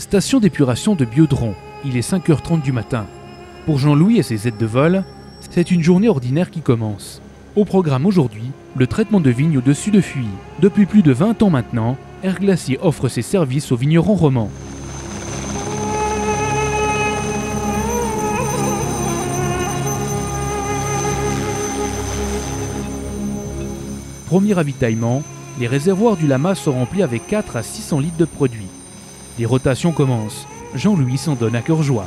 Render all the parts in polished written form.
Station d'épuration de Biodron, il est 5h30 du matin. Pour Jean-Louis et ses aides de vol, c'est une journée ordinaire qui commence. Au programme aujourd'hui, le traitement de vignes au-dessus de fûts. Depuis plus de 20 ans maintenant, Air Glacier offre ses services aux vignerons romans. Premier ravitaillement, les réservoirs du Lama sont remplis avec 4 à 600 litres de produit. Les rotations commencent. Jean-Louis s'en donne à cœur joie.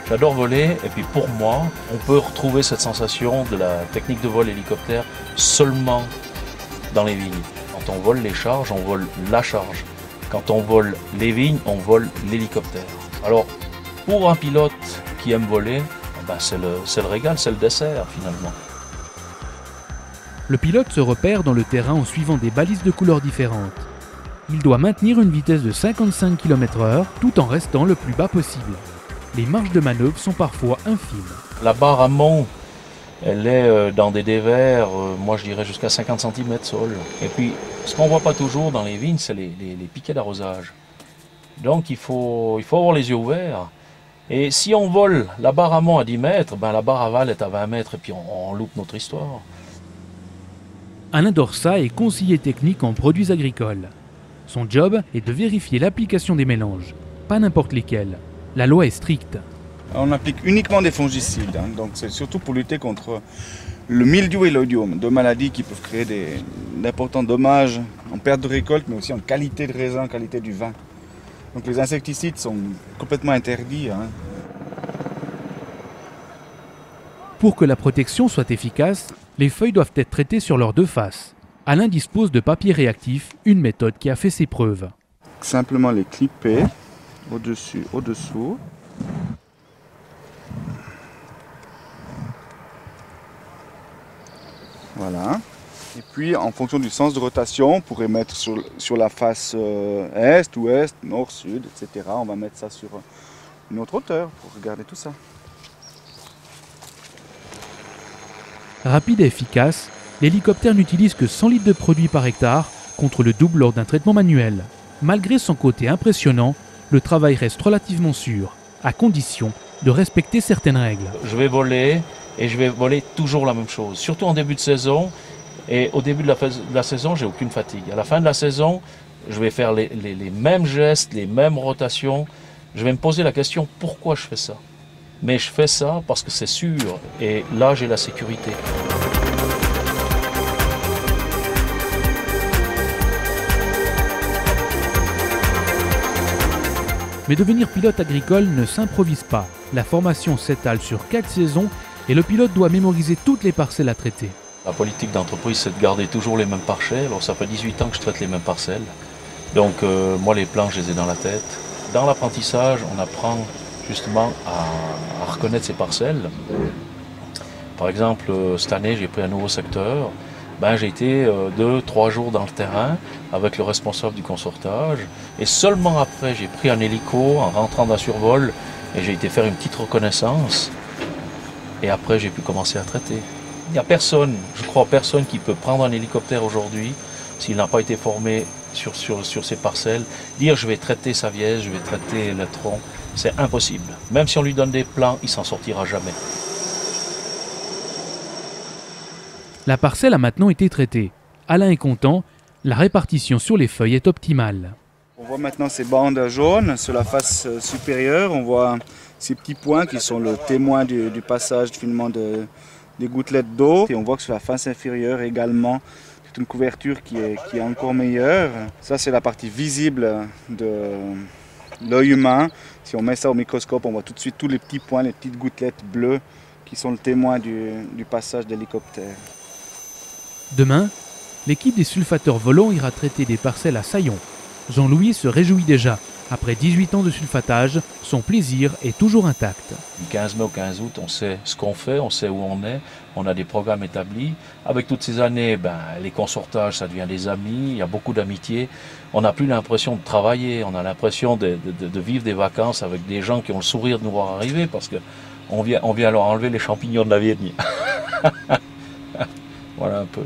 J'adore voler et puis pour moi, on peut retrouver cette sensation de la technique de vol hélicoptère seulement dans les vignes. Quand on vole les charges, on vole la charge. Quand on vole les vignes, on vole l'hélicoptère. Alors, pour un pilote qui aime voler, ben c'est le régal, c'est le dessert finalement. Le pilote se repère dans le terrain en suivant des balises de couleurs différentes. Il doit maintenir une vitesse de 55 km/h tout en restant le plus bas possible. Les marges de manœuvre sont parfois infimes. La barre amont, elle est dans des dévers, moi je dirais jusqu'à 50 cm sol. Et puis, ce qu'on ne voit pas toujours dans les vignes, c'est les piquets d'arrosage. Donc il faut avoir les yeux ouverts. Et si on vole la barre amont à 10 mètres, ben la barre aval est à 20 mètres et puis on loupe notre histoire. Alain Dorsa est conseiller technique en produits agricoles. Son job est de vérifier l'application des mélanges, pas n'importe lesquels. La loi est stricte. On applique uniquement des fongicides, donc c'est surtout pour lutter contre le mildiou et l'oïdium, deux maladies qui peuvent créer d'importants dommages en perte de récolte, mais aussi en qualité de raisin, qualité du vin. Donc les insecticides sont complètement interdits. Pour que la protection soit efficace, les feuilles doivent être traitées sur leurs deux faces. Alain dispose de papier réactif, une méthode qui a fait ses preuves. Simplement les clipper. Au-dessus, au-dessous. Voilà. Et puis, en fonction du sens de rotation, on pourrait mettre sur la face est, ouest, nord, sud, etc. On va mettre ça sur une autre hauteur pour regarder tout ça. Rapide et efficace, l'hélicoptère n'utilise que 100 litres de produit par hectare contre le double lors d'un traitement manuel. Malgré son côté impressionnant, le travail reste relativement sûr, à condition de respecter certaines règles. Je vais voler et je vais voler toujours la même chose, surtout en début de saison. Et au début de la saison, j'ai aucune fatigue. À la fin de la saison, je vais faire les mêmes gestes, les mêmes rotations. Je vais me poser la question, pourquoi je fais ça? Mais je fais ça parce que c'est sûr et là, j'ai la sécurité. Mais devenir pilote agricole ne s'improvise pas. La formation s'étale sur 4 saisons et le pilote doit mémoriser toutes les parcelles à traiter. La politique d'entreprise, c'est de garder toujours les mêmes parcelles. Alors ça fait 18 ans que je traite les mêmes parcelles. Donc moi, les plans, je les ai dans la tête. Dans l'apprentissage, on apprend justement à reconnaître ces parcelles. Par exemple, cette année, j'ai pris un nouveau secteur. J'ai été 2-3 jours dans le terrain avec le responsable du consortage et seulement après j'ai pris un hélico en rentrant d'un survol et j'ai été faire une petite reconnaissance et après j'ai pu commencer à traiter. Il n'y a personne, je crois personne qui peut prendre un hélicoptère aujourd'hui s'il n'a pas été formé sur ces parcelles, dire je vais traiter sa viège, je vais traiter le tronc, c'est impossible. Même si on lui donne des plans, il s'en sortira jamais. La parcelle a maintenant été traitée. Alain est content, la répartition sur les feuilles est optimale. On voit maintenant ces bandes jaunes sur la face supérieure. On voit ces petits points qui sont le témoin du passage finalement des gouttelettes d'eau. Et on voit que sur la face inférieure également, c'est une couverture qui est encore meilleure. Ça, c'est la partie visible de l'œil humain. Si on met ça au microscope, on voit tout de suite tous les petits points, les petites gouttelettes bleues qui sont le témoin du passage d'hélicoptère. Demain, l'équipe des sulfateurs volants ira traiter des parcelles à Saillon. Jean-Louis se réjouit déjà. Après 18 ans de sulfatage, son plaisir est toujours intact. Du 15 mai au 15 août, on sait ce qu'on fait, on sait où on est, on a des programmes établis. Avec toutes ces années, les consortages, ça devient des amis, il y a beaucoup d'amitié. On n'a plus l'impression de travailler, on a l'impression de vivre des vacances avec des gens qui ont le sourire de nous voir arriver parce qu'on vient leur enlever les champignons de la Vienne. Voilà un peu.